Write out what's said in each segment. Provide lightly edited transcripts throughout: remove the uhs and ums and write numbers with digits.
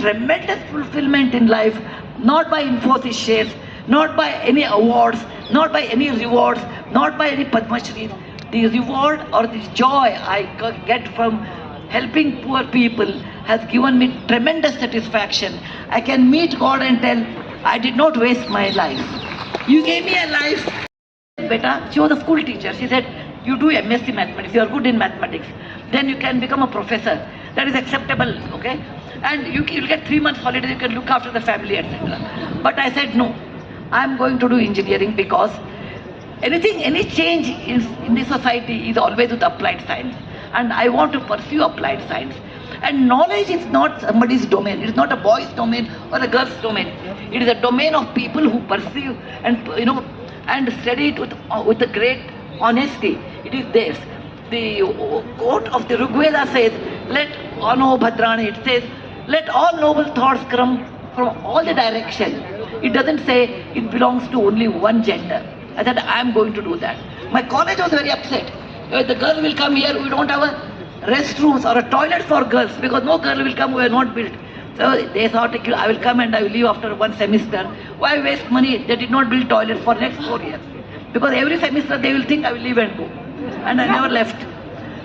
tremendous fulfillment in life, not by Infosys shares, not by any awards, not by any rewards, not by any Padma Shri. The reward or the joy I get from helping poor people has given me tremendous satisfaction. I can meet God and tell, I did not waste my life. You gave me a life. Beta, she was a school teacher. She said, you do MSc mathematics, you are good in mathematics, then you can become a professor. That is acceptable, okay? And you'll get 3 months holiday, you can look after the family, etc. But I said, no, I'm going to do engineering because any change in the society is always with applied science. And I want to pursue applied science. And knowledge is not somebody's domain. It is not a boy's domain or a girl's domain. It is a domain of people who pursue and study it with a great honesty. It is theirs. The quote of the Rigveda says, let Ano Bhadrani, it says, let all noble thoughts come from all the directions. It doesn't say it belongs to only one gender. I said, I am going to do that. My college was very upset. The girl will come here, we don't have a restrooms or a toilet for girls because no girl will come who are not built. So they thought, I will come and I will leave after one semester. Why waste money? They did not build toilets for next 4 years. Because every semester they will think I will leave and go. And I never left.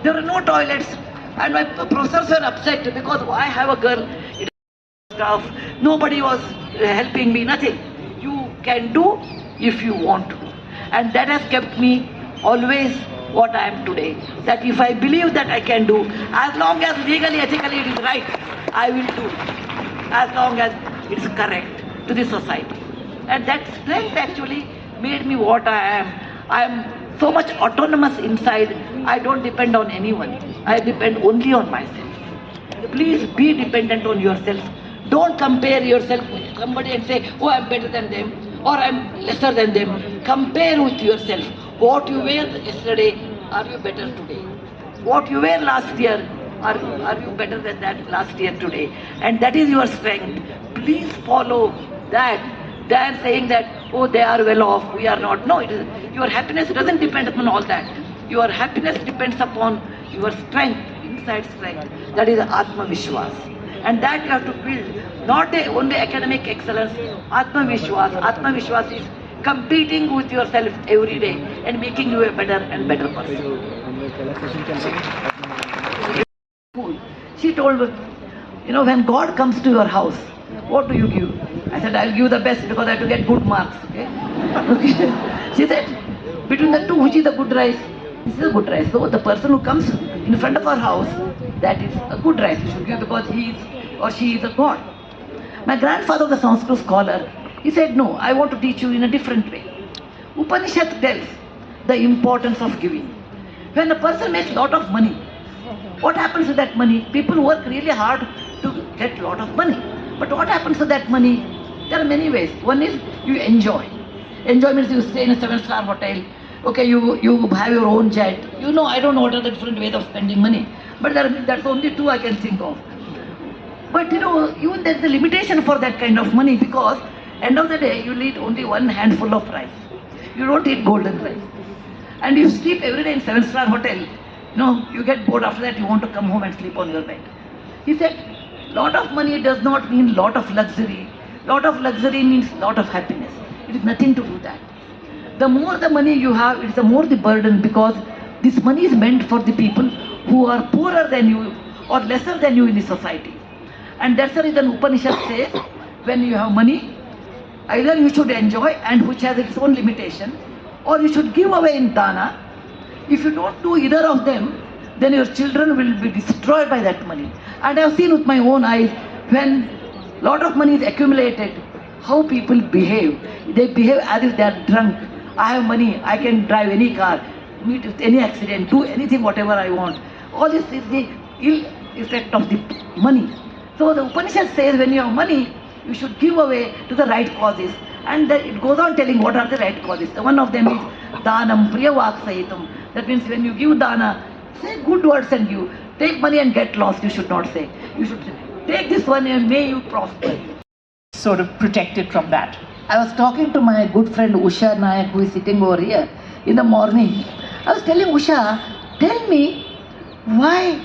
There were no toilets. And my professors were upset because I have a girl, staff, nobody was helping me, nothing. You can do if you want to. And that has kept me always what I am today. That if I believe that I can do, as long as legally, ethically it is right, I will do. As long as it is correct to the society. And that strength actually made me what I am. I am so much autonomous inside, I don't depend on anyone. I depend only on myself. Please be dependent on yourself. Don't compare yourself with somebody and say, oh, I am better than them or I am lesser than them. Compare with yourself. What you were yesterday, are you better today? What you were last year, are you better than that last year today? And that is your strength. Please follow that. Than saying that, oh, they are well off, we are not. No, your happiness doesn't depend upon all that. Your happiness depends upon your strength, inside strength. That is Atma Vishwas. And that you have to build, not only academic excellence, Atma Vishwas. Atma Vishwas is competing with yourself every day and making you a better and better person. She told me, when God comes to your house, what do you give? I said, I'll give the best because I have to get good marks. Okay? She said, between the two, which is the good rice? This is a good rice. So the person who comes in front of our house, that is a good rice we should give because he is or she is a god. My grandfather was a Sanskrit scholar. He said, no, I want to teach you in a different way. Upanishad tells the importance of giving. When a person makes a lot of money, what happens to that money? People work really hard to get a lot of money. But what happens to that money? There are many ways. One is you enjoy. Enjoy means you stay in a 7-star hotel. Okay, you have your own jet. I don't know what are the different ways of spending money. But that's only two I can think of. But even there's a limitation for that kind of money because end of the day you eat only one handful of rice. You don't eat golden rice. And you sleep every day in 7-star hotel. You get bored after that, you want to come home and sleep on your bed. He said, lot of money does not mean lot of luxury. Lot of luxury means lot of happiness. It is nothing to do that. The more the money you have, it's the more the burden because this money is meant for the people who are poorer than you or lesser than you in the society. And that's the reason Upanishad says, when you have money, either you should enjoy and which has its own limitation, or you should give away in dana. If you don't do either of them, then your children will be destroyed by that money. And I have seen with my own eyes, when a lot of money is accumulated, how people behave. They behave as if they are drunk. I have money, I can drive any car, meet with any accident, do anything, whatever I want. All this is the ill effect of the money. So the Upanishad says when you have money, you should give away to the right causes. And it goes on telling what are the right causes. One of them is Danam Priyavak Sahitam. That means when you give dana, say good words and give. Take money and get lost, you should not say. You should say, take this one and may you prosper. Sort of protected from that. I was talking to my good friend Usha Nayak, who is sitting over here, in the morning. I was telling Usha, tell me why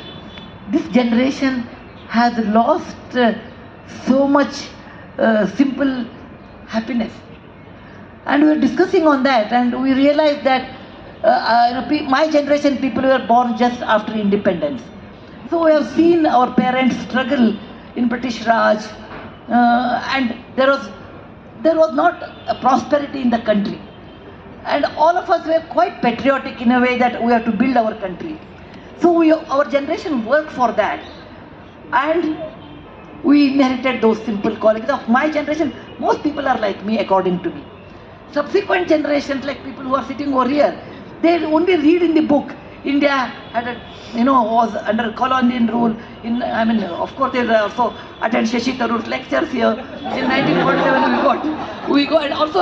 this generation has lost so much simple happiness. And we were discussing on that, and we realized that my generation people were born just after independence. So we have seen our parents struggle in British Raj, and there was not a prosperity in the country. And all of us were quite patriotic in a way that we have to build our country. So our generation worked for that. And we inherited those simple qualities of my generation. Most people are like me, according to me. Subsequent generations, like people who are sitting over here, they only read in the book. India had was under colonial rule. Of course, they also attend Shashi Tharoor's lectures here. In 1947 we got, and also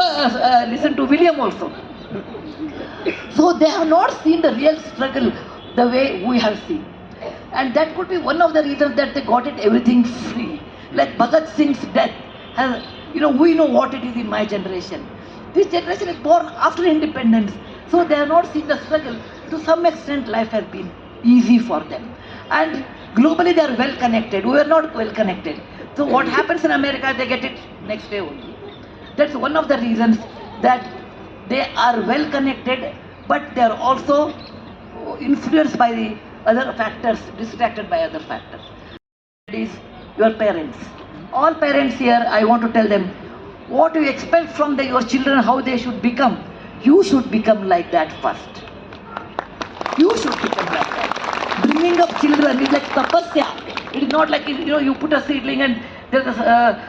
listen to William also. So they have not seen the real struggle the way we have seen. And that could be one of the reasons that they got it everything free. Like Bhagat Singh's death has, we know what it is in my generation. This generation is born after independence. So they have not seen the struggle. To some extent, life has been easy for them. And globally, they are well connected. We are not well connected. So what happens in America, they get it next day only. That's one of the reasons that they are well connected, but they are also influenced by the other factors, distracted by other factors. It is your parents. All parents here, I want to tell them, what you expect from your children, how they should become, you should become like that first. You should become like that. Bringing up children is like tapasya. It is not like, you put a seedling and there's a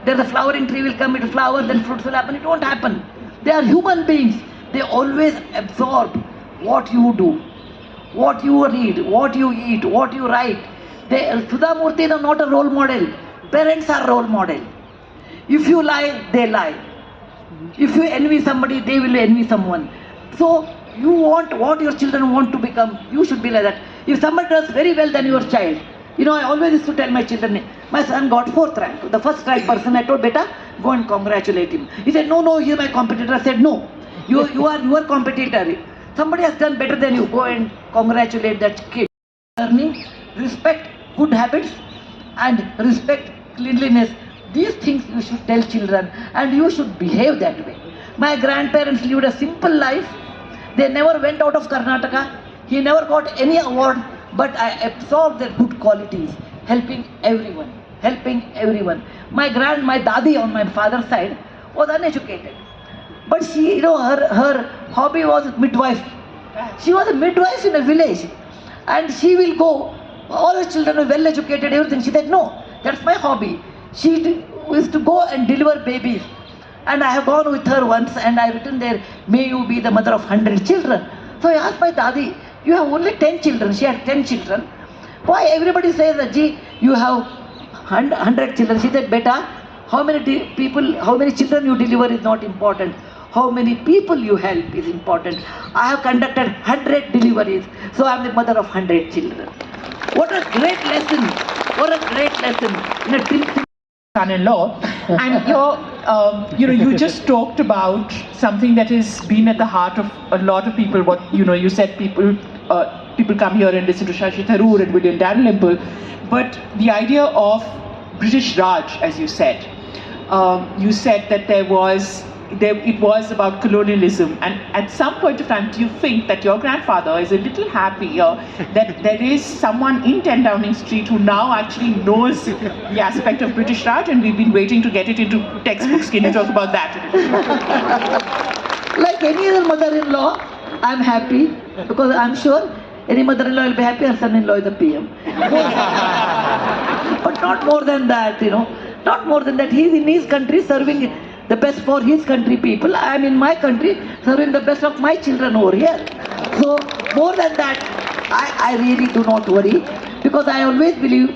there's a flowering tree will come, it will flower, then fruits will happen. It won't happen. They are human beings. They always absorb what you do, what you read, what you eat, what you write. Sudha Murthy is not a role model. Parents are role model. If you lie, they lie. If you envy somebody, they will envy someone. So you want what your children want to become, you should be like that. If somebody does very well than your child, I always used to tell my children, my son got 4th rank, the first rank person. I told, beta, go and congratulate him. He said, no, he is my competitor. I said, no, you are your competitor. Somebody has done better than you, go and congratulate that kid. Learning, respect good habits and respect cleanliness. These things you should tell children, and you should behave that way. My grandparents lived a simple life. They never went out of Karnataka. He never got any award, but I absorbed their good qualities, helping everyone. My dadi on my father's side was uneducated, but she, her hobby was midwife. She was a midwife in a village, and she will go. All her children were well educated, everything. She said, no, that's my hobby. She used to go and deliver babies. And I have gone with her once, and I written there, may you be the mother of 100 children. So I asked my dadi, you have only 10 children. She had 10 children. Why everybody says that, gee, you have 100 children? She said, beta, how many children you deliver is not important. How many people you help is important. I have conducted 100 deliveries, so I am the mother of 100 children. What a great lesson. What a great lesson. In a son-in-law, and you just talked about something that has been at the heart of a lot of people. What you said, people come here and listen to Shashi Tharoor and William Dalrymple, but the idea of British Raj, as you said that it was about colonialism, and at some point of time, do you think that your grandfather is a little happier that there is someone in 10 Downing Street who now actually knows the aspect of British Raj, and we've been waiting to get it into textbooks? Can you talk about that? Like any other mother-in-law, I'm happy, because I'm sure any mother-in-law will be happy, her son-in-law is the PM. But not more than that, not more than that. He's in his country serving the best for his country people. I am in my country serving the best of my children over here. So more than that, I really do not worry, because I always believe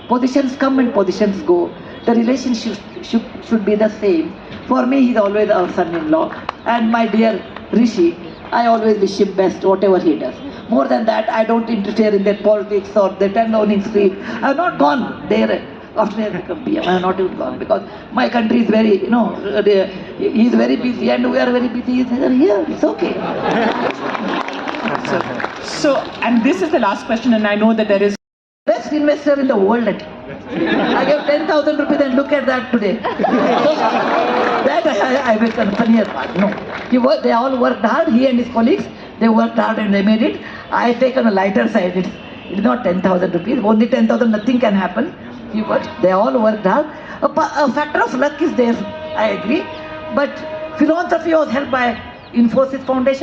positions come and positions go. The relationship should be the same. For me, he's always our son-in-law, and my dear Rishi, I always wish him best, whatever he does. More than that, I don't interfere in their politics or the 10 Downing Street. I have not gone there. After I become PM, I have not even gone, because my country is very, he is very busy and we are very busy. He is here, it's okay. So, and this is the last question, and I know that there is best investor in the world. I gave 10,000 rupees and look at that today. That I will funnier part. No. They all worked hard, he and his colleagues, they worked hard and they made it. I take on a lighter side. It's not 10,000 rupees. Only 10,000, nothing can happen. They all worked hard. A factor of luck is there, I agree. But philanthropy was helped by Infosys Foundation.